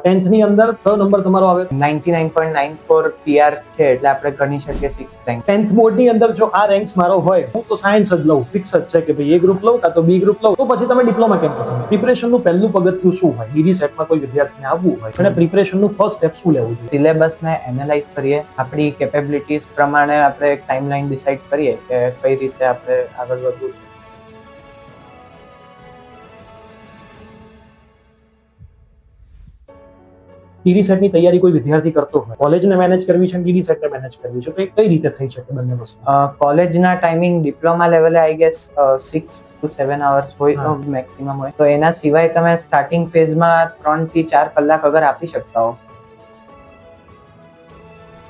Tenth ની અંદર કયો નંબર તમારો આવે? 99.94 PR છે એટલે આપણે ગણી શકીએ 6th રેન્ક. ટેન્થ બોર્ડ ની અંદર જો આ રેન્ક્સ મારો હોય હું તો સાયન્સ જ લઉં, ફિક્સ જ છે કે ભાઈ એ ગ્રુપ લઉં કાં તો બી ગ્રુપ લઉં. તો પછી તમે ડિપ્લોમા કેમ પસંદ? પ્રિપરેશન નું પહેલું પગથિયું શું હોય? ડીડી સેટમાં કોઈ વિદ્યાર્થીને આવવું હોય અને પ્રિપરેશન નું ફર્સ્ટ સ્ટેપ શું લેવું જોઈએ? સિલેબસને એનાલાઇઝ કરીએ, આપણી કેપેબિલિટીઝ પ્રમાણે આપણે એક ટાઈમલાઈન ડિસાઇડ કરીએ કે કઈ રીતે આપણે આગળ વધવું છે. ડીડી સેટ ની તૈયારી કોઈ વિદ્યાર્થી કરતો હોય, કોલેજને મેનેજ કરવી છે, ડીડી સેટ ને મેનેજ કરવી છે, તો એ કઈ રીતે થઈ શકે બંને વસ્તુ? કોલેજના ટાઈમિંગ ડિપ્લોમા લેવલે આઈ ગેસ 6 to 7 hours હોય તો મેક્સિમમ હોય. તો એના સિવાય તમે સ્ટાર્ટિંગ ફેઝમાં 3 થી 4 કલાક અગર આપી શકતા હો.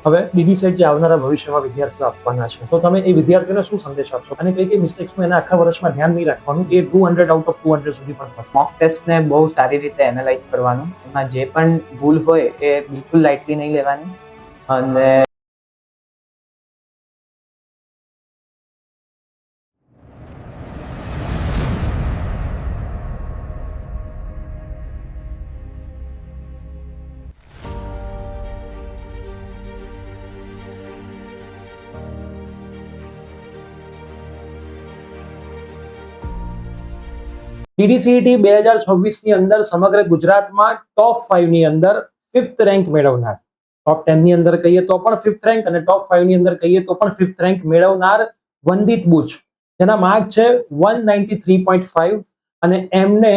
હવે ડીડી સેટ જે આવનારા ભવિષ્યમાં વિદ્યાર્થીઓ આપવાના છે, તો તમે એ વિદ્યાર્થીઓને શું સંદેશ આપશો અને કઈ કઈ મિસ્ટેક્સમાં એના આખા વર્ષમાં ધ્યાન નહીં રાખવાનું કે 200 આઉટ ઓફ 200 સુધી પણ? મોક ટેસ્ટને બહુ સારી રીતે એનાલાઇઝ કરવાનું, એમાં જે પણ ભૂલ હોય એ બિલકુલ લાઇટલી નહીં લેવાની. અને ડીડીસીઈટી 2026 ની અંદર સમગ્ર ગુજરાતમાં ટોપ 5 ની અંદર 5th રેન્ક મેળવનાર, ટોપ 10 ની અંદર કહીએ તો પણ 5th રેન્ક અને ટોપ 5 ની અંદર કહીએ તો પણ 5th રેન્ક મેળવનાર વંદિત બુચ, જેના માર્ક છે 193.5 અને એમને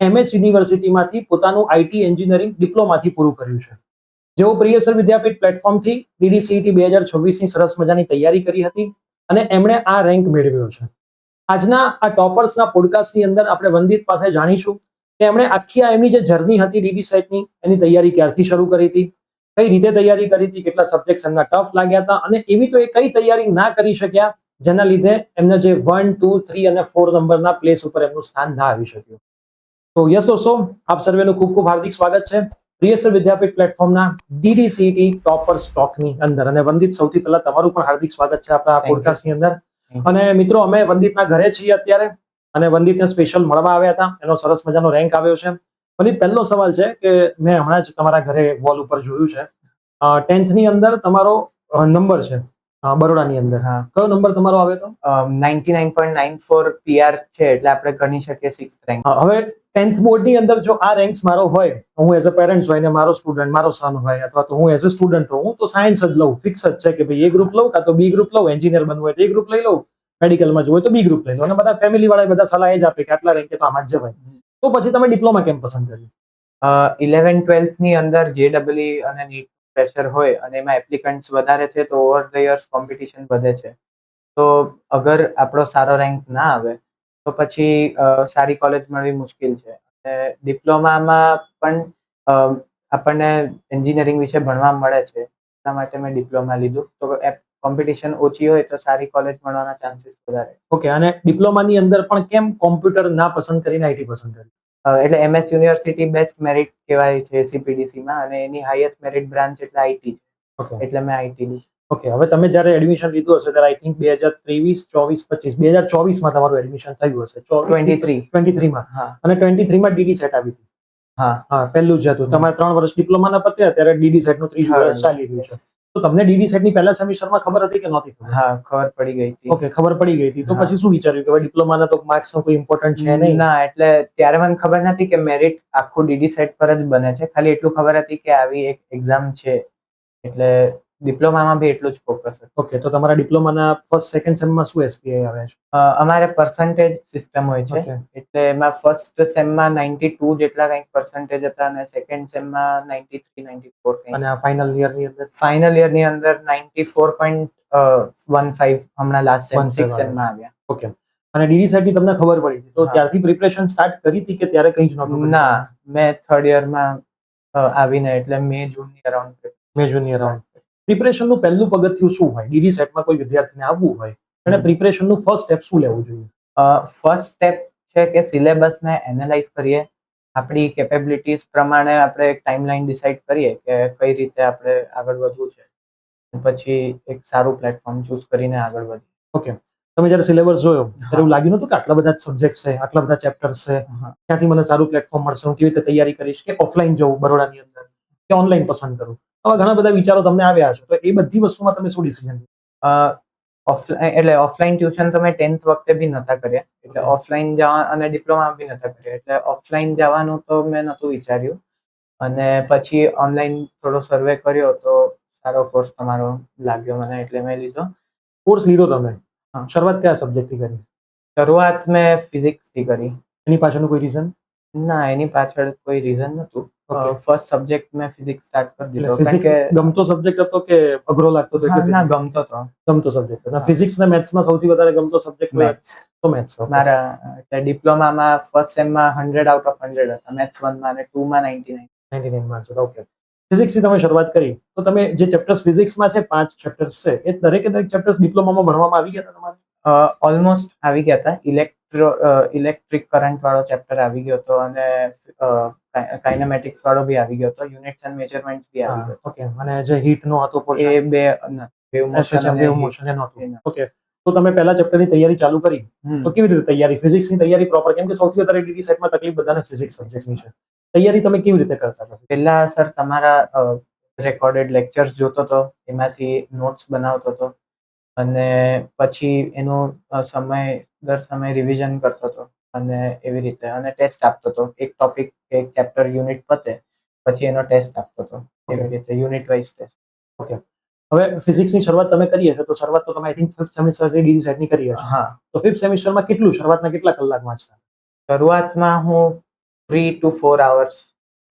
એમએસ યુનિવર્સિટીમાંથી પોતાનું આઈટી એન્જિનિયરિંગ ડિપ્લોમાથી પૂરું કર્યું છે. જેઓ પ્રિયસર વિદ્યાપીઠ પ્લેટફોર્મથી ડીડીસીઈટી 2026 ની સરસ મજાની તૈયારી કરી હતી અને એમણે આ રેન્ક મેળવ્યો છે. આજના આ ટોપર્સના પોડકાસ્ટની અંદર આપણે વંદિત પાસે જાણીશું કે એમણે આખી આ એમની જે જર્ની હતી ડીડી સેટની, એની તૈયારી ક્યારથી શરૂ કરી હતી, કઈ રીતે તૈયારી કરી હતી, કેટલા સબ્જેક્ટ્સ એમના ટફ લાગ્યા હતા અને એવી તો એ કઈ તૈયારી ના કરી શક્યા જેના લીધે એમને જે 1, 2, 3 અને 4 નંબરના પ્લેસ ઉપર એમનું સ્થાન ના આવી શક્યું. તો યસ દોસ્તો, આપ સર્વેનું ખૂબ ખૂબ હાર્દિક સ્વાગત છે પ્રિયસર વિદ્યાપીઠ પ્લેટફોર્મના ડીડીસીઈટી ટોપર સ્ટોકની અંદર. અને વંદિત, સૌથી પહેલા તમારું પણ હાર્દિક સ્વાગત છે આપણા આ પોડકાસ્ટની અંદર. અને મિત્રો, અમે વંદિતના ઘરે છીએ અત્યારે અને વંદિતને સ્પેશિયલ મળવા આવ્યા હતા. એનો સરસ મજાનો રેન્ક આવ્યો છે. વંદિત, પહેલો સવાલ છે કે મેં હમણાં જ તમારા ઘરે વોલ ઉપર જોયું છે, 10th ની અંદર તમારો નંબર છે બરોડાની અંદર. કયો નંબર તમારો આવે તો? 99.94 PR છે એટલે આપણે ગણી શકીએ 6th રેન્ક. હવે 10th બોર્ડ ની અંદર જો આ રેન્ક્સ મારો હોય, હું એઝ અ પેરેન્ટ્સ હોય ને મારો સ્ટુડન્ટ, મારો સન હોય, અથવા તો હું એઝ અ સ્ટુડન્ટ હું તો સાયન્સ જ લઉં, ફિક્સ જ છે કે ભાઈ એ ગ્રુપ લઉં કાં તો બી ગ્રુપ લઉં, એન્જિનિયર બનવું હોય તો એ ગ્રુપ લઈ લઉં, મેડિકલમાં જવું હોય તો બી ગ્રુપ લઈ લો. અને બધા ફેમિલી વાળા બધા સલાહ જ આપે કે આટલા રેન્કે તો આમાં જ જવાય. તો પછી તમે ડિપ્લોમા કેમ પસંદ કર્યું? 11th-12th ની અંદર JEE અને નીટ પ્રેશર હોય અને એમાં એપ્લિકન્ટ્સ વધારે છે તો ઓવર ધ યર્સ કોમ્પિટિશન વધે છે. તો અગર આપણો સારો રેન્ક ના આવે તો પછી સારી કોલેજ મળવી મુશ્કેલ છે. અને ડિપ્લોમામાં પણ આપણને એન્જિનિયરિંગ વિશે ભણવા મળે છે, એટલા માટે મેં ડિપ્લોમા લીધું. તો કોમ્પિટિશન ઓછી હોય તો સારી કોલેજ મળવાના ચાન્સીસ વધારે. ઓકે, અને ડિપ્લોમાની અંદર પણ કેમ કોમ્પ્યુટર ના પસંદ કરીને આઈટી પસંદ કર્યું? એટલે એમએસ યુનિવર્સિટી બેસ્ટ મેરિટ કહેવાય છે CPDCમાં અને એની હાઈએસ્ટ મેરિટ બ્રાન્ચ એટલે આઈટી છે. ઓકે, એટલે મેં આઈટી લીધું. ઓકે. હવે તમે જ્યારે એડમિશન લીધું હશે ત્યારે આઈ થિંક 2023, 24, 25, 2024માં તમારું એડમિશન થયું હશે. 23 માં. હા અને 23 માં ડીડી સેટ આવી હતી. હા, પહેલું જ હતું. તમારે 3 વર્ષ ડિપ્લોમાના પત્યા ત્યારે ડીડી સેટ નું ત્રીજું વર્ષ ચાલી રહ્યું છે. તો તમને ડીડી સેટ ની પહેલા સેમિસ્ટરમાં ખબર હતી કે નહોતી ખબર? હા, ખબર પડી ગઈ હતી. ઓકે, ખબર પડી ગઈ હતી. તો પછી શું વિચાર્યું કે ડિપ્લોમાના તો માર્ક્સ કોઈ ઇમ્પોર્ટન્ટ છે નહીં? ના, એટલે ત્યારે મને ખબર નથી કે મેરિટ આખું ડીડી સેટ પર જ બને છે. ખાલી એટલું ખબર હતી કે આવી એક એક્ઝામ છે, એટલે ડિપ્લોમામાં બી એટલું જ ફોકસ હતું. ઓકે, તો તમારા ડિપ્લોમાના ફર્સ્ટ સેકન્ડ સેમમાં શું એસપીઆઈ આવે છે? અમારે પર્સન્ટેજ સિસ્ટમ હોય છે, એટલે એમાં ફર્સ્ટ સેમમાં 92 જેટલા કંઈક પર્સન્ટેજ હતા અને સેકન્ડ સેમમાં 93, 94 કંઈક. અને આ ફાઇનલ યરની અંદર? ફાઇનલ યરની અંદર 94.15 હમણાં લાસ્ટ સેમ 6 સેમમાં આવ્યા. ઓકે. અને ડીડી સેટ ની તમને ખબર પડી હતી તો ત્યારથી પ્રિપરેશન સ્ટાર્ટ કરી હતી કે ત્યારે કંઈ જ નહોતું? ના, મેં થર્ડ યરમાં આવીને એટલે મે જૂનની અરાઉન્ડ. પ્રિપરેશનનું પહેલું પગથિયું શું હોય? ડીડી સેટમાં કોઈ વિદ્યાર્થીને આવવું હોય અને પ્રિપરેશનનું ફર્સ્ટ સ્ટેપ શું લેવું જોઈએ? ફર્સ્ટ સ્ટેપ છે કે સિલેબસને એનાલાઇઝ કરીએ, આપણી કેપેબિલિટીઝ પ્રમાણે આપણે એક ટાઈમલાઈન ડિસાઇડ કરીએ કે કઈ રીતે આપણે આગળ વધવું છે, પછી એક સારું પ્લેટફોર્મ ચૂઝ કરીને આગળ વધીએ. ઓકે, તમે જ્યારે સિલેબસ જોયો ત્યારે હા. એવું લાગ્યું નતું કે આટલા બધા સબ્જેક્ટ છે, આટલા બધા ચેપ્ટર્સ છે, હા. ત્યાંથી મને સારું પ્લેટફોર્મ મળશે, હું કેવી રીતે તૈયારી કરીશ, કે ઓફલાઈન જવું બરોડાની અંદર કે ઓનલાઈન પસંદ કરું? આવા ઘણા બધા વિચારો તમને આવ્યા છે, તો એ બધી વસ્તુમાં તમે શું ડિસિઝન લીધું? ઓફલાઈન ટ્યુશન તો મેં 10th વખતે બી નતા કર્યા, એટલે Okay. ઓફલાઈન જવા અને ડિપ્લોમા બી નતા કર્યા, એટલે ઓફલાઈન જવાનું તો મેં નતું વિચાર્યું. અને પછી ઓનલાઈન થોડો સર્વે કર્યો તો સારો કોર્સ તમારો લાગ્યો મને, એટલે મેં લીધો. કોર્સ લીધો તમે, હા. શરૂઆત કયા સબ્જેક્ટથી કરી? શરૂઆત મેં ફિઝિક્સથી કરી. એની પાછળનું કોઈ રીઝન? ના, એની પાછળ કોઈ રીઝન નતું. Okay. ફર્સ્ટ સબ્જેક્ટ મેં ફિઝિક્સ સ્ટાર્ટ કરી એટલે દીધો, કારણ ફિઝિક્સ કે ગમતો સબ્જેક્ટ હતો કે અઘરો લાગતો હતો? હા, એટલે ના, physics ગમતો તો ગમતો સબ્જેક્ટ હતો. હા. ફિઝિક્સ ને મેથ્સમાં સૌથી વધારે ગમતો સબ્જેક્ટ મેથ્સ. તો મેથ્સ. મારા એટલે ડિપ્લોમામાં ફર્સ્ટ સેમમાં 100 આઉટ ઓફ 100 હતા, મેથ્સ 1 માં અને 2 માં 99. 99 માર્ક્સ. ઓકે. ફિઝિક્સ થી તમે શરૂઆત કરી, તો તમે જે ચેપ્ટર્સ ફિઝિક્સમાં છે, 5 ચેપ્ટર્સ છે, એ દરેકે દરેક ચેપ્ટર્સ ડિપ્લોમામાં ભણવામાં આવી ગયા હતા તમારે? ઓલમોસ્ટ આવી ગયા હતા. ઇલેક્ટ્રિક કરંટ વાળો ચેપ્ટર આવી ગયો હતો, અને કાઇનેમેટિક્સ વાળો બી આવી ગયો હતો, યુનિટ્સ એન્ડ મેજરમેન્ટ્સ બી આવી ગયો હતો. ઓકે. અને જે હીટ નો હતો એ પોર્શન, બે વેવ મોશન SHM અને વેવ heat. મોશન એનો હતો. એનો. ઓકે. તો તમે પહેલા ચેપ્ટરની તૈયારી ચાલુ કરી, હમ. તો કેવી રીતે તૈયારી? ફિઝિક્સની તૈયારી પ્રોપર, કેમ કે સૌથી વધારે ડીડી સેટમાં તકલીફ બધાને ફિઝિક્સ સબ્જેક્ટની છે. તૈયારી તમે કેવી રીતે કરતા હતા? પહેલા સર તમારા રેકોર્ડેડ લેક્ચર્સ જોતો હતો, એમાંથી નોટ્સ બનાવતો હતો, અને પછી એનું સમય રિવિઝન કરતો હતો, અને એવી રીતે, અને ટેસ્ટ આપતો હતો. એક ટોપિક એક ચેપ્ટર યુનિટ પતે પછી એનો ટેસ્ટ આપતો હતો, એવી રીતે યુનિટ વાઇઝ ટેસ્ટ. ઓકે. હવે ફિઝિક્સની શરૂઆત તમે કરી હશે, તો શરૂઆત તો તમે આઈ થિંક 5th સેમેસ્ટરથી ડીડી સેટની કરી હશે. હા. તો 5th સેમેસ્ટરમાં કેટલું, શરૂઆતના કેટલા કલાક વાંચતા? શરૂઆતમાં હું 3 to 4 hours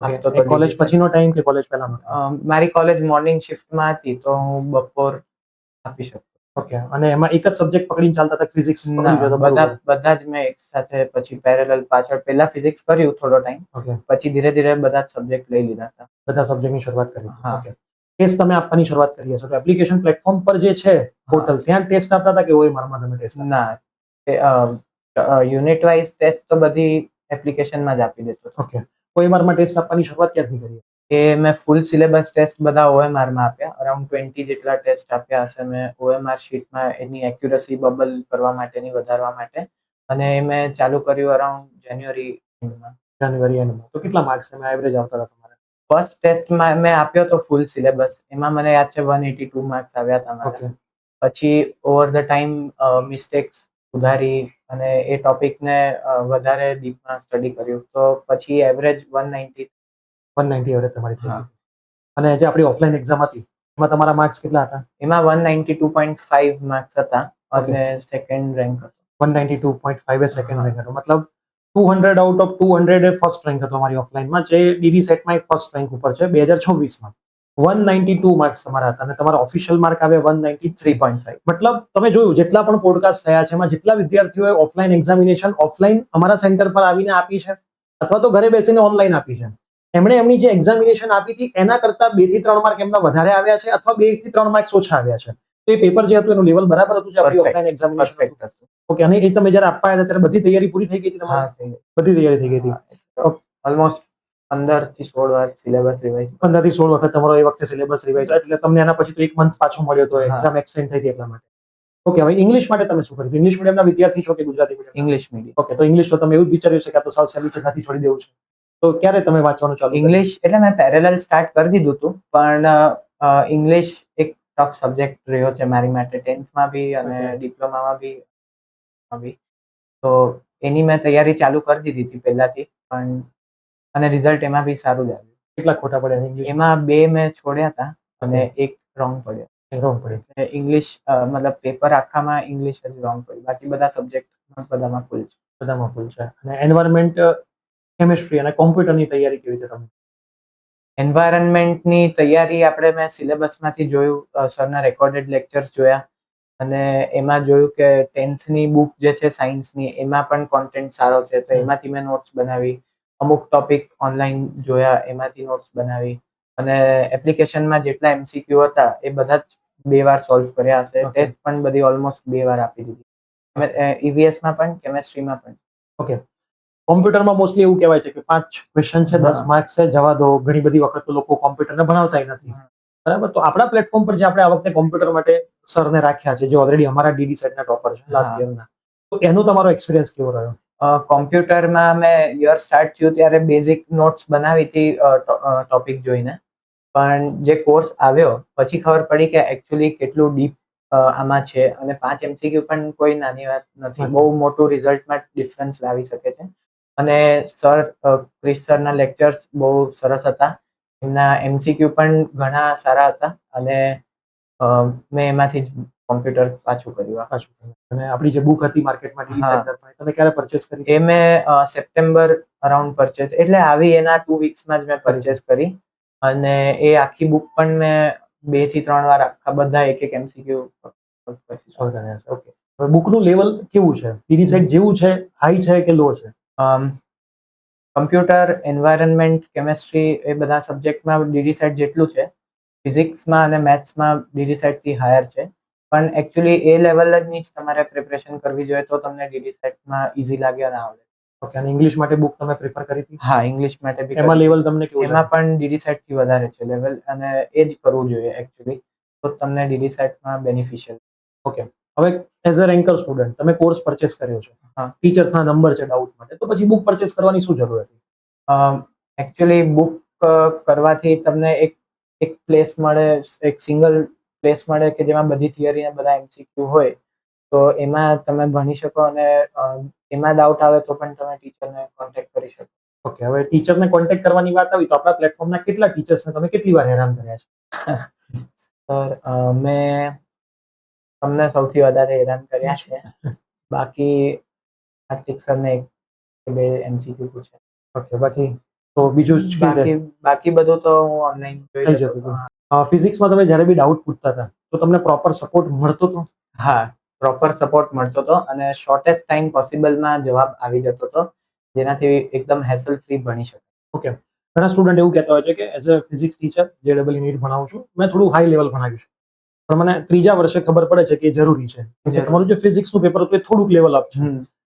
આપતો હતો. કોલેજ પછીનો ટાઈમ કે કોલેજ પહેલાનો time? મારી કોલેજ મોર્નિંગ શિફ્ટમાં હતી, તો હું બપોર આપી શકતો. ઓકે. અને એમાં એક જ સબ્જેક્ટ પકડીને ચાલતા હતા, ફિઝિક્સ પકડી ના, જતો? બધા જ મેં એક સાથે પછી પેરેલલ પાછળ પહેલા ફિઝિક્સ કર્યું થોડો ટાઈમ, ઓકે. પછી ધીરે ધીરે બધા જ સબ્જેક્ટ લઈ લીધા હતા. બધા સબ્જેક્ટની શરૂઆત કરી. હા. ઓકે. ટેસ્ટ તમે આપવાની શરૂઆત કરી હશે, તો એપ્લિકેશન પ્લેટફોર્મ પર જે છે પોર્ટલ, ત્યાં ટેસ્ટ આપતા હતા કે OMR-માં તમે ટેસ્ટ? ના, યુનિટ વાઇઝ ટેસ્ટ તો બધી એપ્લિકેશનમાં જ આપી દેતો હતો. ઓકે. OMR-માં ટેસ્ટ આપવાની શરૂઆત ક્યારથી કરી? એ મેં ફૂલ સિલેબસ ટેસ્ટ બધા OMR-માં આપ્યા, અરાઉન્ડ 20 જેટલા ટેસ્ટ આપ્યા હશે મેં OMR શીટમાં, એની એક્યુરસી બબલ કરવા માટેની, વધારવા માટે. અને એ મેં ચાલુ કર્યું અરાઉન્ડ જાન્યુઆરીમાં. જાન્યુઆરી એન્ડમાં. તો કેટલા માર્ક્સ તમે એવરેજ આવતા હતા તમારે? ફર્સ્ટ ટેસ્ટમાં મેં આપ્યો તો ફૂલ સિલેબસ, એમાં મને યાદ છે 182 માર્ક્સ આવ્યા હતા મારા. ઓકે. પછી ઓવર ધ ટાઈમ મિસ્ટેક્સ સુધારી અને એ ટોપિકને વધારે ડીપમાં સ્ટડી કર્યું, તો પછી એવરેજ 190. 190 એવરેજ તમારી થઈ હા. ગઈ. અને જે આપણી ઓફલાઈન એક્ઝામ હતી, એમાં તમારા માર્ક્સ કેટલા હતા? એમાં 192.5 માર્ક્સ હતા, Okay. અને સેકન્ડ રેન્ક હતો. 192.5 એ સેકન્ડ હા. રેન્ક હતો. મતલબ 200 out of 200 A first rank હતો અમારી ઓફલાઈનમાં, જે ડીડી સેટમાં એક ફર્સ્ટ રેન્ક ઉપર છે 2024માં. 192 માર્ક્સ તમારા હતા, અને તમારા ઓફિશિયલ માર્ક આવે 193. 3.5. મતલબ તમે જોયું, જેટલા પણ પોડકાસ્ટ થયા છે એમાં જેટલા વિદ્યાર્થીઓએ ઓફલાઈન એક્ઝામિનેશન ઓફલાઈન અમારા સેન્ટર પર આવીને આપી છે, અથવા તો ઘરે બેસીને ઓનલાઈન આપી છે, એમણે એમની જે એક્ઝામિનેશન આપી હતી એના કરતા 2 થી 3 માર્ક એમના વધારે આવ્યા છે, અથવા 2 થી 3 માર્ક્સ ઓછા આવ્યા છે. તો એ પેપર જે હતું એનું લેવલ બરાબર હતું, જે આપણી ઓફલાઈન એક્ઝામિનેશન હતું? પરફેક્ટ હતું. ઓકે. અને એ તમે જ્યારે આપવા આવ્યા ત્યારે બધી તૈયારી પૂરી થઈ ગઈ હતી તમારી? હા, થઈ ગઈ. બધી તૈયારી થઈ ગઈ હતી. ઓલમોસ્ટ 15 થી 16 વાર સિલેબસ રિવાઇઝ. 15 થી 16 વખત તમારો એ વખતે સિલેબસ રિવાઇઝ, એટલે તમને એના પછી તો 1 મંથ પાછો મળ્યો હતો, હા. એક્ઝામ એક્સટેન્ડ થઈ હતી એટલા માટે. ઓકે. હવે ઇંગ્લિશ માટે તમે શું કર્યું? ઇંગ્લિશ મીડિયમના વિદ્યાર્થી છો કે Gujarati medium? English medium. Okay. તો ઇંગ્લિશ તો તમે એવું જ વિચાર્યું છે કે આ તો સાવ સહેલું છે, નથી છોડી દેવું છે, તો ક્યારે તમે વાંચવાનું ચાલુ કર્યું? ઇંગ્લિશ એટલે મેં પેરેલલ સ્ટાર્ટ કરી દીધું હતું, પણ ઇંગ્લિશ એક ટફ સબ્જેક્ટ રહ્યો છે મારી માટે, 10થમાં બી અને Okay. ડિપ્લોમામાં બી. તો એની મેં તૈયારી ચાલુ કરી દીધી હતી પહેલાથી, પણ અને રિઝલ્ટ એમાં બી સારું જ આવ્યું. કેટલા ખોટા પડ્યા ઇંગ્લિશ? એમાં 2 મેં છોડ્યા હતા, અને Okay. એક રોંગ પડ્યો. રોંગ પડ્યું. એટલે ઇંગ્લિશ મતલબ પેપર આખામાં ઇંગ્લિશ જ રોંગ પડ્યું, બાકી બધા સબ્જેક્ટ બધામાં ફૂલ છે. બધામાં ફૂલ છે. અને એન્વાયરમેન્ટ, કેમિસ્ટ્રી અને કોમ્પ્યુટરની તૈયારી કેવી રીતે તમે? એન્વાયરમેન્ટની તૈયારી આપણે મેં સિલેબસમાંથી જોયું, સરના રેકોર્ડેડ લેક્ચર્સ જોયા, અને એમાં જોયું કે 10થની બુક જે છે સાયન્સની, એમાં પણ કોન્ટેન્ટ સારો છે, તો એમાંથી મેં નોટ્સ બનાવી. અમુક ટોપિક ઓનલાઈન જોયા, એમાંથી નોટ્સ બનાવી, અને એપ્લિકેશનમાં જેટલા MCQ હતા એ બધા જ 2 વાર સોલ્વ કર્યા હશે. Okay. ટેસ્ટ પણ બધી ઓલમોસ્ટ 2 વાર આપી દીધી, EVSમાં પણ કેમેસ્ટ્રીમાં પણ. ઓકે. કોમ્પ્યુટરમાં મોસ્ટલી એવું કહેવાય છે કે 5 ક્વેશ્ચન છે, 10 હા. માર્ક્સ છે, જવા દો. ઘણી બધી વખત તો લોકો કોમ્પ્યુટરને ભણાવતા નથી, બરાબર, તો આપણા પ્લેટફોર્મ પર જે આપણે આ વખતે કોમ્પ્યુટર માટે સરને રાખ્યા છે, જે ઓલરેડી અમારા ડીડી સેટના ટોપર છે લાસ્ટ હા. યરના, તો એનો તમારો એક્સપિરિયન્સ કેવો રહ્યો? કોમ્પ્યુટરમાં મેં યર સ્ટાર્ટ થયું ત્યારે બેઝિક નોટ્સ બનાવી હતી ટોપિક જોઈને, પણ જે કોર્સ આવ્યો પછી ખબર પડી કે એકચ્યુઅલી કેટલું ડીપ આમાં છે, અને 5 MCQ પણ કોઈ નાની વાત નથી. નથી. બહુ મોટું રિઝલ્ટમાં ડિફરન્સ લાવી શકે છે. અને સર ક્રિશ સરના લેક્ચર્સ બહુ સરસ હતા. એમના MCQ પણ ઘણા સારા હતા, અને મેં એમાંથી જ કોમ્પ્યુટર પાછું કર્યું. પાછું. અને આપણી જે બુક હતી માર્કેટમાં ડીડી હા. સેટ પર, તમે ક્યારે પરચેસ કરી? એ મેં સપ્ટેમ્બર અરાઉન્ડ પરચેસ, એટલે આવી એના 2 વીક્સમાં જ મેં પરચેસ કરી. અને એ આખી બુક પણ મેં 2 થી 3 વાર આખા બધા એક MCQ સોલ્વ કર્યા છે. ઓકે. હવે બુકનું લેવલ કેવું છે? ડીડી સેટ જેવું છે, હાઈ છે કે લો છે? કમ્પ્યુટર, એન્વાયરમેન્ટ, કેમેસ્ટ્રી એ બધા સબ્જેક્ટમાં ડીડી સેટ જેટલું છે. ફિઝિક્સમાં અને મેથ્સમાં ડીડી સેટથી હાયર છે. પણ એકચ્યુઅલી એ લેવલ જ ની તમારે પ્રિપરેશન કરવી જોઈએ, તો તમને ડીડી સેટમાં ઇઝી લાગે અને આવડે. ઓકે. અને ઇંગ્લિશ માટે બુક તમે પ્રિફર કરી હતી? હા, ઇંગ્લિશ માટે બી એમાં લેવલ તમને કેવું એમાં પણ ડીડી સેટ થી વધારે છે લેવલ, અને એ જ કરવું જોઈએ એકચ્યુઅલી, તો તમને ડીડી સેટમાં બેનિફિશિયલ. ઓકે. હવે એઝ અ રેન્કર સ્ટુડન્ટ તમે કોર્સ પરચેસ કર્યો છે, હા. ટીચર્સના નંબર છે ડાઉટ માટે, તો પછી બુક પરચેસ કરવાની શું જરૂર હતી? એકચ્યુઅલી બુક કરવાથી તમને એક પ્લેસ મળે, એક સિંગલ પ્લેસ મળે કે જેમાં બધી થિયરી અને બધા MCQ હોય, તો એમાં તમે ભણી શકો, અને એમાં ડાઉટ આવે તો પણ તમે ટીચરને કોન્ટેક્ટ કરી શકો. ઓકે. હવે ટીચરને કોન્ટેક્ટ કરવાની વાત આવી તો આપણા પ્લેટફોર્મના કેટલા ટીચર્સને તમે કેટલી વાર હેરાન કર્યા છે? સર, મેં તમને સૌથી વધારે હેરાન કર્યા છે. બાકી કાર્તિક સરને 1 કે 2 MCQ પૂછ્યા. ઓકે. બાકી તો બીજું જ બાકી બધું તો હું ઓનલાઈન જોઈ થઈ લેતો જતું હતો. હતું. ફિઝિક્સમાં તમે જ્યારે બી ડાઉટ પૂછતા હતા તો તમને પ્રોપર સપોર્ટ મળતો હતો? હા, પ્રોપર સપોર્ટ મળતો હતો, અને શોર્ટેસ્ટ ટાઈમ પોસિબલમાં જવાબ આવી જતો હતો, જેનાથી એકદમ હેસલ ફ્રી ભણી શકાય. ઓકે. ઘણા સ્ટુડન્ટ એવું કહેતા હોય છે કે as a physics teacher JEE NEET ભણાવું છું, મેં થોડું હાઈ લેવલ ભણાવ્યું છે, પણ મને ત્રીજા વર્ષે ખબર પડે છે કે એ જરૂરી છે, કે તમારું જે ફિઝિક્સનું પેપર હતું એ થોડુંક લેવલ અપ છે.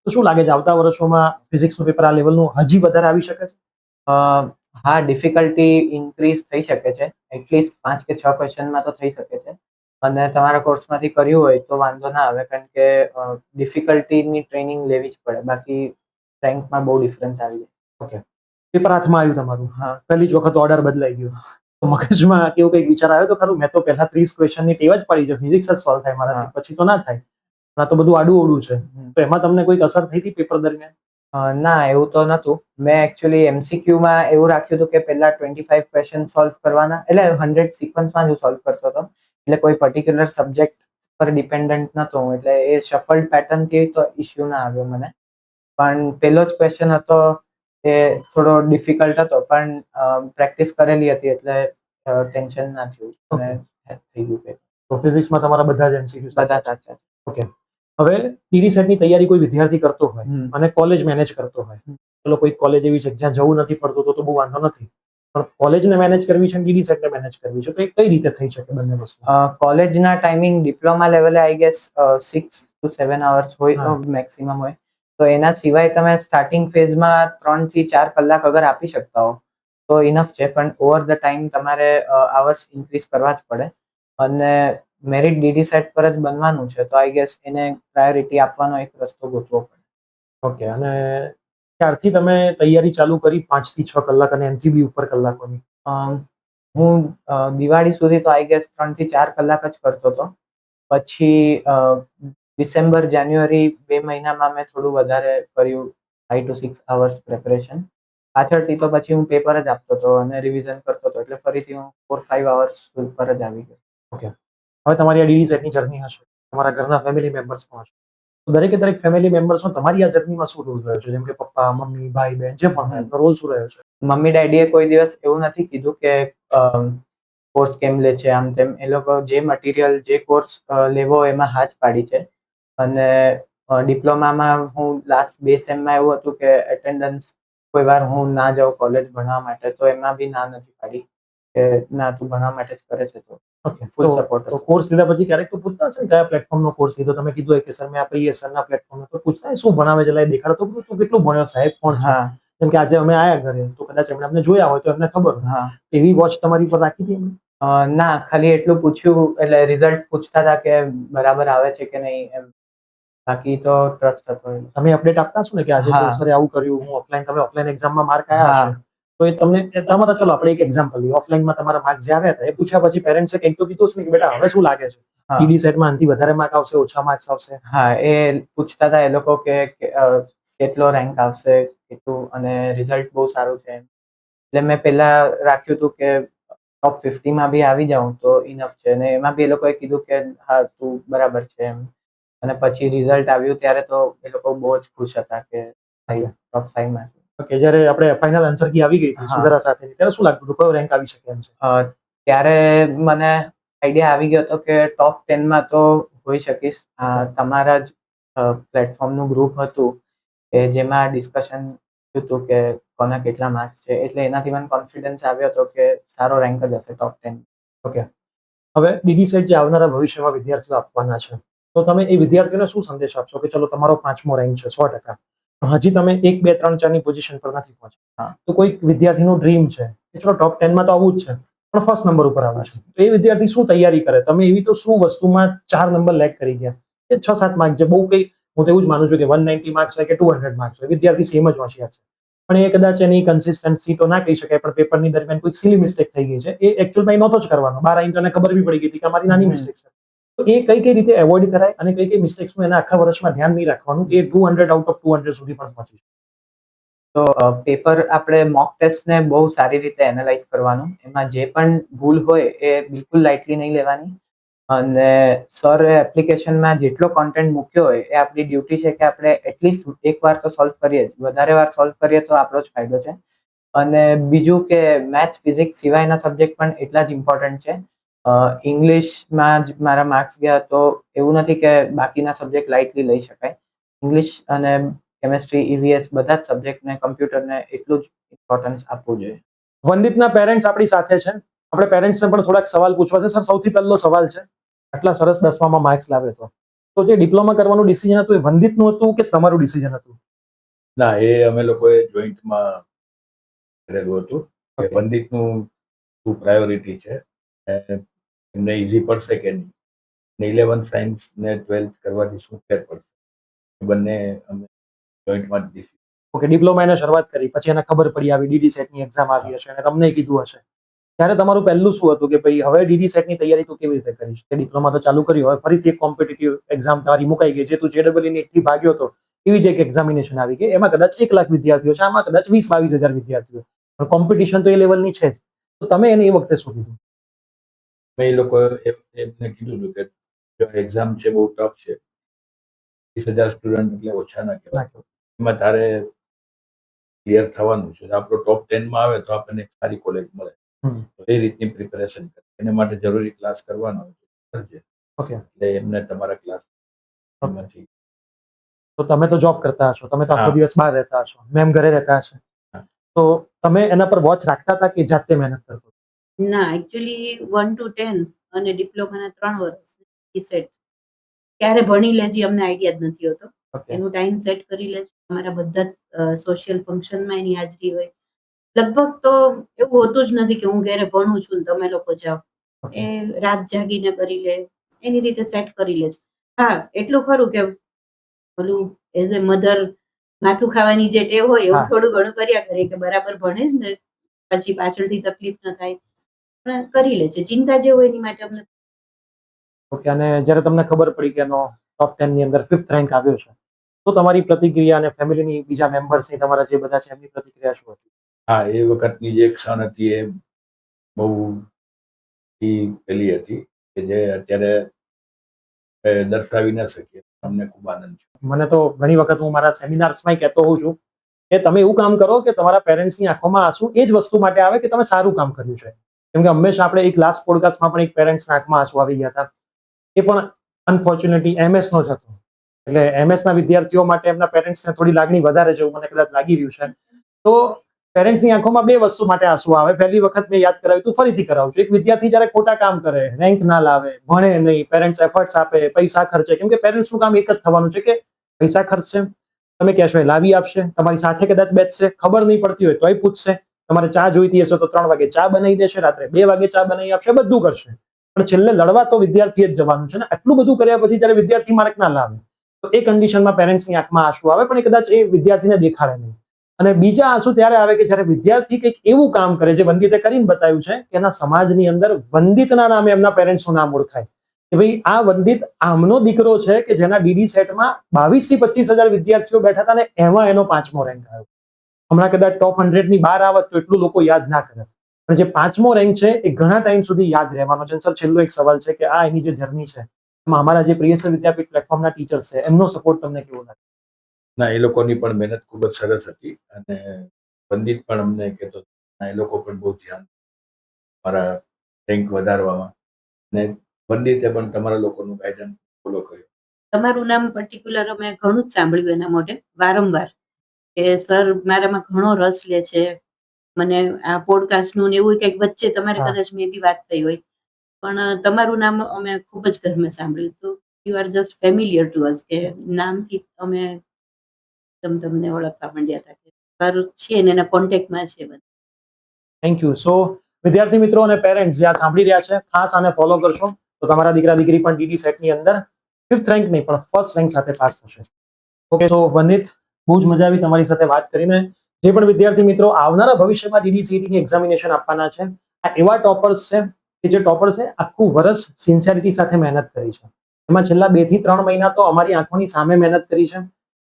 તો શું લાગે છે આવતા વર્ષોમાં ફિઝિક્સનું પેપર આ લેવલનું હજી વધારે આવી શકે છે? હા, ડિફિકલ્ટી ઇન્ક્રીઝ થઈ શકે છે. એટલીસ્ટ 5 કે 6 ક્વેશ્ચનમાં તો થઈ શકે છે. અને તમારા કોર્સમાંથી કર્યું હોય તો વાંધો ના આવે, કારણ કે ડિફિકલ્ટીની ટ્રેનિંગ લેવી જ પડે, બાકી રેન્કમાં બહુ ડિફરન્સ આવી જાય. ઓકે. પેપર હાથમાં આવ્યું તમારું, હા. પહેલી જ વખત ઓર્ડર બદલાઈ ગયો, તો મગજમાં કેવું કંઈક વિચાર આવ્યો તો ખરું? મેં તો પહેલા 30 ક્વેશ્ચનની ટેવ જ પાડી છે, ફિઝિક્સ જ સોલ્વ થાય મારાથી, પછી તો ના થાય, આ તો બધું આડું અવળું છે. તો એમાં તમને કોઈક અસર થઈ હતી પેપર દરમિયાન? ના, એવું તો નહોતું. મેં એકચ્યુઅલી MCQમાં એવું રાખ્યું હતું કે પહેલા 25 ક્વેશ્ચન સોલ્વ કરવાના, એટલે 100 સિક્વન્સમાં જ સોલ્વ કરતો હતો, એટલે કોઈ પર્ટિક્યુલર સબ્જેક્ટ પર ડિપેન્ડન્ટ નહોતો હું, એટલે એ શફલ્ડ પેટર્નથી તો ઇશ્યુ ના આવ્યો મને. પણ પહેલો જ ક્વેશ્ચન હતો એ થોડો ડિફિકલ્ટ હતો, પણ પ્રેક્ટિસ કરેલી હતી એટલે ટેન્શન ના થયું, અને થઈ ગયું પેપર. તો ફિઝિક્સમાં તમારા બધા જ MCQ બધા સાચા. ઓકે. હવે ડીડી સેટની તૈયારી કોઈ વિદ્યાર્થી કરતો હોય અને કોલેજ મેનેજ કરતો હોય, ચલો કોઈ કોલેજ એવી છે જ્યાં જવું નથી પડતું તો બહુ વાંધો નથી, પણ કોલેજને મેનેજ કરવી છે, ડીડી સેટને મેનેજ કરવી છે, તો એ કઈ રીતે થઈ શકે બંને વસ્તુ? કોલેજના ટાઈમિંગ ડિપ્લોમા લેવલે આઈ ગેસ 6 to 7 અવર્સ હોય મેક્સિમમ હોય, તો એના સિવાય તમે સ્ટાર્ટિંગ ફેઝમાં 3 થી 4 કલાક અગર આપી શકતા હો તો ઇનફ છે, પણ ઓવર ધ ટાઈમ તમારે આવર્સ ઇન્ક્રીઝ કરવા જ પડે, અને મેરિટ ડીડી સેટ પર જ બનવાનું છે, તો આઈ ગેસ એને પ્રાયોરિટી આપવાનો એક રસ્તો ગોતવો પડે. ઓકે. અને ત્યારથી તમે તૈયારી ચાલુ કરી 5 થી 6 કલાક અને એનથી બી ઉપર કલાકોની? હું દિવાળી સુધી તો આઈ ગેસ 3 થી 4 કલાક જ કરતો હતો. પછી ડિસેમ્બર, જાન્યુઆરી 2 મહિનામાં મેં થોડું વધારે કર્યું, 5 to 6 અવર્સ પ્રિપરેશન. પાછળથી તો પછી હું પેપર જ આપતો હતો અને રિવિઝન કરતો હતો, એટલે ફરીથી હું 4-5 અવર્સ પર જ આવી ગયો. ઓકે. હવે તમારી આ ડીડી સેટની જર્ની હશે, તમારા ઘરના ફેમિલી મેમ્બર્સ પણ હશે, તો દરેકે દરેક ફેમિલી મેમ્બર્સનો તમારી આ જર્નીમાં શું રોલ રહ્યો છે? જેમ કે પપ્પા, મમ્મી, ભાઈ, બહેન જે પણ હોય, એમનો રોલ શું રહ્યો છે? મમ્મી ડેડીએ કોઈ દિવસ એવું નથી કીધું કે કોર્સ કેમ લે છે, આમ તેમ. એ લોકો જે મટીરિયલ, જે કોર્સ લેવો એમાં હા જ પાડી છે. અને ડિપ્લોમામાં હું લાસ્ટ 2 સેમમાં એવું હતું કે એટેન્ડન્સ કોઈ વાર હું ના જાઉં કોલેજ ભણવા માટે, તો એમાં બી ના નથી પાડી કે ના, તું ભણવા માટે જ કરે છે, તો ફૂલ સપોર્ટ. તો કોર્સ લીધા પછી ક્યારેક તો પૂછતા હશે ને કયા પ્લેટફોર્મનો કોર્સ લીધો? તમે કીધું કે સર મેં આ સરના પ્લેટફોર્મ તો પૂછતા હોય શું ભણાવે છે, લાઈ દેખાડો તો તું કેટલું ભણ્યો, સાહેબ કોણ છે? જેમ કે આજે અમે આયા ઘરે તો કદાચ એમણે અમને જોયા હોય તો એમને ખબર હોય, એવી વોચ તમારી પર રાખી હતી એમને? ના, ખાલી એટલું પૂછ્યું, એટલે રિઝલ્ટ પૂછતા હતા કે બરાબર આવે છે કે નહીં એમ. બાકી તો ટ્રસ્ટ હતો એમ. તમે અપડેટ આપતા છો ને કે આજે તો હા. સરે આવું કર્યું, હું ઓફલાઈન, તમે ઓફલાઈન એક્ઝામમાં માર્ક આવ્યા હા. હશે તો એ તમને તમારા, ચલો આપણે એક એક્ઝામ્પલ લઈએ, ઓફલાઈનમાં તમારા માર્ક જે આવ્યા હતા એ પૂછ્યા પછી પેરેન્ટ્સે કંઈક તો કીધું છે ને કે બેટા હવે શું લાગે છે, હા. ડીડી સેટમાં આનાથી વધારે માર્ક આવશે, ઓછા માર્ક્સ આવશે? હા, એ પૂછતા હતા એ લોકો કે કેટલો રેન્ક આવશે, કેટલું, અને રિઝલ્ટ બહુ સારું છે એમ. એટલે મેં પહેલા રાખ્યું હતું કે ટોપ 50 બી આવી જાઉં તો ઇનફ છે, અને એમાં બી એ લોકોએ કીધું કે હા તું બરાબર છે એમ. અને પછી રિઝલ્ટ આવ્યું ત્યારે તો એ લોકો બહુ જ ખુશ હતા કે ટોપ 5 ઓકે, જ્યારે આપણે ફાઇનલ આન્સર કી આવી ગઈ હતી હા. સુધારા સાથેની, ત્યારે શું લાગતું હતું કયો રેન્ક આવી શકે એમ છે? ત્યારે મને આઈડિયા આવી ગયો હતો કે ટોપ 10 તો હોઈ શકીશ. તમારા જ પ્લેટફોર્મનું ગ્રુપ હતું કે જેમાં ડિસ્કશન હતું કે કોના કેટલા માર્ક્સ છે, એટલે એનાથી મને કોન્ફિડન્સ આવ્યો હતો કે સારો રેન્ક જ હશે ટોપ 10. ઓકે, હવે ડીડી સેટ જે આવનારા ભવિષ્યમાં વિદ્યાર્થીઓ આપવાના છે, તો તમે એ વિદ્યાર્થીઓને શું સંદેશ આપશો કે ચલો તમારો 5મો રેન્ક છે 100%, હજી તમે 1, 2, 3, 4ની પોઝિશન પર નથી પહોંચ્યા, હા. તો કોઈ વિદ્યાર્થીનું ડ્રીમ છે કે ચલો ટોપ 10માં તો આવવું જ છે પણ ફર્સ્ટ નંબર ઉપર આવવું છે, તો એ વિદ્યાર્થી શું તૈયારી કરે? તમે એવી તો શું વસ્તુમાં 4 નંબર લેગ કરી ગયા કે 6-7 માર્ક છે, બહુ કઈ, હું તો એવું જ માનું છું કે 190 માર્ક્સ હોય કે 200 માર્ક્સ હોય, વિદ્યાર્થી સેમ જ હોશિયાર છે, પણ એ કદાચ એની કન્સિસ્ટન્સી તો ના કહી શકાય, પણ પેપરની દરમિયાન કોઈ સિલી મિસ્ટેક થઈ ગઈ છે, એ એકચ્યુઅલમાં નહોતો જ કરવાનો, 12 આવીને તો એને ખબર બી પડી ગઈ હતી કે અમારી નાની મિસ્ટેક છે, તો એ કઈ કઈ રીતે એવોઇડ કરાય અને કઈ કઈ મિસ્ટેક્સનું એને આખા વર્ષમાં ધ્યાન નહીં રાખવાનું કે 200 આઉટ ઓફ 200 સુધી પણ પહોંચી શકે? તો પેપર આપણે મોક ટેસ્ટને બહુ સારી રીતે એનાલાઇઝ કરવાનું, એમાં જે પણ ભૂલ હોય એ બિલકુલ લાઇટલી નહીં લેવાની, અને સર એપ્લિકેશનમાં જેટલો કોન્ટેન્ટ મૂક્યો હોય એ આપણી ડ્યુટી છે કે આપણે એટલીસ્ટ એક વાર તો સોલ્વ કરીએ જ, વધારે વાર સોલ્વ કરીએ તો આપણો જ ફાયદો છે. અને બીજું કે મેથ્સ, ફિઝિક્સ સિવાયના સબ્જેક્ટ પણ એટલા જ ઇમ્પોર્ટન્ટ છે. ઇંગ્લિશમાં જ મારા માર્ક્સ ગયા તો એવું નથી કે બાકીના સબ્જેક્ટ લાઇટલી લઈ શકાય. ઇંગ્લિશ અને કેમેસ્ટ્રી, ઈવીએસ બધા જ સબ્જેક્ટને, કમ્પ્યુટરને એટલું જ ઇમ્પોર્ટન્સ આપવું જોઈએ. વંદિતના પેરેન્ટ્સ આપણી સાથે છે, આપણે પેરેન્ટ્સને પણ થોડાક સવાલ પૂછવા છે. સર, સૌથી પહેલો સવાલ છે, આટલા સરસ 10માં માર્ક્સ લાવ્યો હતો, તો જે ડિપ્લોમા કરવાનું ડિસિઝન હતું એ વંદિતનું હતું કે તમારું ડિસિઝન હતું? ના, એ અમે લોકોએ જોઈન્ટમાં કરેલું હતું કે Okay. વંદિતનું શું પ્રાયોરિટી છે, એમને ઈઝી પડશે કે નહીં, 11th સાયન્સ ને 12th કરવાથી શું ફેર પડશે, એ બંને અમે જોઈન્ટમાં જ ડિસિઝન. ઓકે, ડિપ્લોમા એને શરૂઆત કરી, પછી એને ખબર પડી આવી ડીડી સેટની એક્ઝામ આવી હશે અને તમને કીધું હશે, ત્યારે તમારું પહેલું શું હતું કે ભાઈ હવે ડીડી સેટની તૈયારી તું કેવી રીતે કરીશ? કે ડિપ્લોમા તો ચાલુ કર્યું, હવે ફરીથી એક કોમ્પિટિટિવ એક્ઝામ તારી મુકાઈ ગઈ, જે તું JEE ની એકથી ભાગ્યો હતો એવી જ એક એક્ઝામિનેશન આવી ગઈ, એમાં કદાચ 1 લાખ વિદ્યાર્થીઓ છે, આમાં કદાચ 20-22 હજાર વિદ્યાર્થીઓ, પણ કોમ્પિટિશન તો એ લેવલની છે જ, તો તમે એને એ વખતે શું કીધું? મેં એ લોકો એમને કીધું હતું કે જો એક્ઝામ છે બહુ ટફ છે, 20,000 સ્ટુડન્ટ એટલે ઓછા ના કહેવાય, એમાં તારે ક્લિયર થવાનું છે, આપણો ટોપ 10માં આવે તો આપણને એક સારી કોલેજ મળે, તો એ રીતની પ્રિપેરેશન કરે, એના માટે જરૂરી ક્લાસ કરવાનો કરજે. ઓકે, એટલે એમને તમારા ક્લાસ નથી. તો તમે તો જોબ કરતા હશો, તમે તો આખો હા. દિવસ બહાર રહેતા હશો, મેમ ઘરે રહેતા હશે, હા. તો તમે એના પર વોચ રાખતા હતા કે જાતે મહેનત કરતો? ના, એકચ્યુઅલી 1 to 10 અને ડિપ્લોમાના 3 વર્ષ સેટ ક્યારે ભણી લે છે અમને આઈડિયા જ નથી હોતો. Okay. એનું ટાઈમ સેટ કરી લે છે. અમારા બધા જ સોશિયલ ફંક્શનમાં એની હાજરી હોય. લગભગ તો એવું હોતું જ નથી કે હું ઘરે ભણું છું ને તમે લોકો જાઓ. Okay. એ રાત જાગીને કરી લે, એની રીતે સેટ કરી લે છે. હા, એટલું ખરું કે ઓલું એઝ એ મધર માથું ખાવાની જે ટેવ હોય એવું હા. થોડું ઘણું કર્યા કરે કે બરાબર ભણે જ ને પછી પાછળથી તકલીફ ન થાય, પણ કરી લે છે. ચિંતા જે હોય એની માટે અમને. ઓકે, અને જ્યારે તમને ખબર પડી કે એનો ટોપ 10 ની અંદર 5th રેન્ક આવ્યો છે, તો તમારી પ્રતિક્રિયા અને ફેમિલીની બીજા મેમ્બર્સની, તમારા જે બધા છે એમની પ્રતિક્રિયા શું હતી? હા, એ વખતની જે ક્ષણ હતી એ બહુ પેલી હતી કે જે અત્યારે દર્શાવી ન શકીએ. અમને ખૂબ આનંદ છે. મને તો ઘણી વખત હું મારા સેમિનાર્સમાં કહેતો હોઉં છું કે તમે એવું કામ કરો કે તમારા પેરેન્ટ્સની આંખોમાં આંસુ એ જ વસ્તુ માટે આવે કે તમે સારું કામ કર્યું છે. કેમ કે હંમેશા આપણે એક લાસ્ટ પોડકાસ્ટમાં પણ એક પેરેન્ટ્સના આંખમાં આંસુ આવી ગયા હતા, એ પણ અનફોર્ચ્યુનેટલી MS નો જ હતો. એટલે MS ના વિદ્યાર્થીઓ માટે એમના પેરેન્ટ્સને થોડી લાગણી વધારે છે એવું મને કદાચ લાગી રહ્યું છે. તો પેરેન્ટ્સની આંખોમાં બે વસ્તુ માટે આંસુ આવે. પહેલી વખત મેં યાદ કરાવ્યું તું, ફરીથી કરાવું છું. એક વિદ્યાર્થી જ્યારે ખોટા કામ કરે, રેન્ક ના લાવે, ભણે નહીં, પેરેન્ટ્સ એફર્ટ્સ આપે, પૈસા ખર્ચે, કેમ કે પેરેન્ટ્સનું કામ એક જ થવાનું છે કે પૈસા ખર્ચશે, તમે કહેશો એ લાવી આપશે, તમારી સાથે કદાચ બેસશે, ખબર નહીં પડતી હોય તોય પૂછશે, તમારે ચા જોઈતી હશે તો 3 વાગે ચા બનાવી દેશે, રાત્રે 2 વાગે ચા બનાવી આપશે, બધું કરશે. પણ છેલ્લે લડવા તો વિદ્યાર્થીએ જ જવાનું છે ને. આટલું બધું કર્યા પછી જ્યારે વિદ્યાર્થી માર્ક ના લાવે તો એ કન્ડિશનમાં પેરેન્ટ્સની આંખમાં આંસુ આવે, પણ એ કદાચ એ વિદ્યાર્થીને દેખાડે નહીં. અને બીજા આંસુ ત્યારે આવે કે જ્યારે વિદ્યાર્થી કંઈક એવું કામ કરે જે વંદિતે કરીને બતાવ્યું છે કે એના સમાજની અંદર વંદિતના નામે એમના પેરેન્ટ્સનું નામ ઓળખાય કે ભાઈ આ વંદિત આમનો દીકરો છે કે જેના ડીડી સેટમાં 22 થી 25,000 વિદ્યાર્થીઓ બેઠા હતા ને એમાં એનો 5મો રેન્ક આવ્યો. હમણાં કદાચ ટોપ 100 ની બહાર આવત તો એટલું લોકો યાદ ના કરે, પણ જે 5મો રેન્ક છે એ ઘણા ટાઈમ સુધી યાદ રહેવાનો છે. સર, છેલ્લો એક સવાલ છે કે આ એની જે જર્ની છે એમાં અમારા જે પ્રિયસર વિદ્યાપીઠ પ્લેટફોર્મના ટીચર્સ છે એમનો સપોર્ટ તમને કેવો લાગે? ના, એ લોકોની પણ મહેનત ખૂબ જ સરસ હતી અને પંડિત પણ અમને કહેતો એ લોકો પણ બહુ ધ્યાન મારા રેન્ક વધારવામાં, અને પંડિતે પણ તમારા લોકોનું ગાઈડન્સ ફોલો કર્યું. તમારું નામ પર્ટિક્યુલર અમે ઘણું જ સાંભળ્યું એના મોઢે વારંવાર કે સર મારામાં ઘણો રસ લે છે, મને આ પોડકાસ્ટનું ને એવું કંઈક વચ્ચે તમારે કદાચ મે બી વાત થઈ હોય, પણ તમારું નામ અમે ખૂબ જ ઘરમાં સાંભળ્યું. તો you are just familiar two અસ, કે નામથી અમે તમને ઓળખવા માંડ્યા હતા કે સર છે ને એના કોન્ટેક્ટમાં છે બધા. Thank you. સો વિદ્યાર્થી મિત્રો અને પેરેન્ટ્સ જે આ સાંભળી રહ્યા છે, ખાસ આને ફોલો કરશો તો તમારા દીકરા દીકરી પણ ડીડી સેટની અંદર 5th રેન્ક નહીં પણ 1st રેન્ક સાથે પાસ થશે. ઓકે, તો વંદિત, બહુ જ મજા આવી તમારી સાથે વાત કરીને. જે પણ વિદ્યાર્થી મિત્રો આવનારા ભવિષ્યમાં ડીડી સીઈટીની એક્ઝામિનેશન આપવાના છે, આ એવા ટોપર્સ છે કે જે ટોપર્સે આખું વર્ષ સિન્સિયરિટી સાથે મહેનત કરી છે. એમાં છેલ્લા 2 થી 3 મહિના તો અમારી આંખોની સામે મહેનત કરી છે.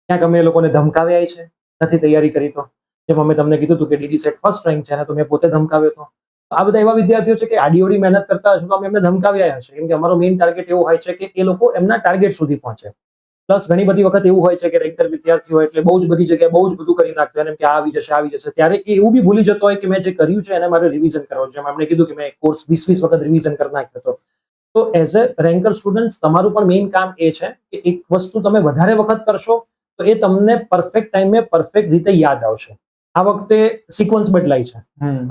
ક્યાંક અમે એ લોકોને ધમકાવ્યા છે, નથી તૈયારી કરી તો. જેમ અમે તમને કીધું હતું કે ડીડી સેટ 1st રેન્ક છે અને તો મેં પોતે ધમકાવ્યો હતો. આ બધા એવા વિદ્યાર્થીઓ છે કે આડીઓડી મહેનત કરતા હશે તો અમે એમને ધમકાવ્યા હશે, કેમ કે અમારો મેઇન ટાર્ગેટ એવો હોય છે કે એ લોકો એમના ટાર્ગેટ સુધી પહોંચે. પ્લસ ઘણી બધી વખત એવું હોય છે કે રેગ્યુલર વિદ્યાર્થી હોય એટલે બહુ જ બધી જગ્યાએ બહુ જ બધું કરી નાખતો હોય, એમ કે આવી જશે, ત્યારે એ એવું બી ભૂલી જતો હોય કે મેં જે કર્યું છે એને મારે રિવિઝન કરવાનું છે. એમણે કીધું કે મેં કોર્સ 20 વખત રિવિઝન કરી નાખ્યો હતો. તો એઝ અ રેન્કર સ્ટુડન્ટ તમારું પણ મેઇન કામ એ છે કે એક વસ્તુ તમે વધારે વખત કરશો તો એ તમને પરફેક્ટ ટાઈમે પરફેક્ટ રીતે યાદ આવશે. આ વખતે સિક્વન્સ બદલાય છે,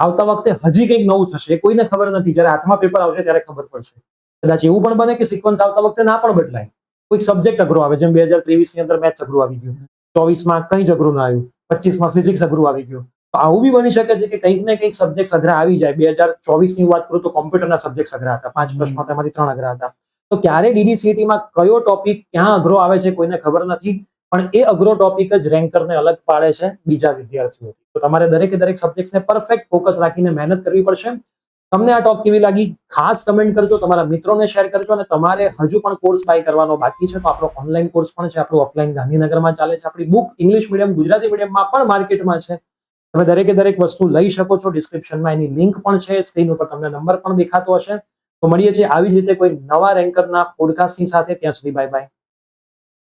આવતા વખતે હજી કંઈક નવું થશે, એ કોઈને ખબર નથી. જ્યારે હાથમાં પેપર આવશે ત્યારે ખબર પડશે. કદાચ એવું પણ બને કે સિક્વન્સ આવતા વખતે ના પણ બદલાય, કોઈક સબ્જેક્ટ અઘરો આવે, જેમ 2023 ની અંદર મેથ્સ અઘરું આવી ગયું, 24માં કંઈ જ અઘરું ના આવ્યું, 25માં ફિઝિક્સ અઘરું આવી ગયું. તો આવું બી બની શકે છે કે કંઈક ને કંઈક સબ્જેક્ટ અઘરા આવી જાય. 2024 ની વાત કરું તો કોમ્પ્યુટરના સબ્જેક્ટ અઘરા હતા, 5 પ્રશ્નો તેમાંથી 3 અઘરા હતા. તો ક્યારે ડીડીસીઈટીમાં કયો ટોપિક ક્યાં અઘરો આવે છે કોઈને ખબર નથી, પણ એ અઘરો ટોપિક જ રેન્કરને અલગ પાડે છે બીજા વિદ્યાર્થીઓથી. તો તમારે દરેકે દરેક સબ્જેક્ટને પરફેક્ટ ફોકસ રાખીને મહેનત કરવી પડશે. તમને આ ટોક કેવી લાગી ખાસ કમેન્ટ કરજો, તમારા મિત્રોને શેર કરજો, અને તમારે હજુ પણ કોર્સ બાય કરવાનો બાકી છે તો આપણો ઓનલાઈન કોર્સ પણ છે, આપણું ઓફલાઈન ગાંધીનગરમાં ચાલે છે, આપણી બુક ઇંગ્લિશ મીડિયમ ગુજરાતી મીડિયમમાં પણ માર્કેટમાં છે. તમે દરેકે દરેક વસ્તુ લઈ શકો છો. ડિસ્ક્રિપ્શનમાં એની લિંક પણ છે, સ્ક્રીન ઉપર તમને નંબર પણ દેખાતો હશે. તો મળીએ છીએ આવી જ રીતે કોઈ નવા રેન્કરના પોડકાસ્ટની સાથે. ત્યાં સુધી બાય બાય.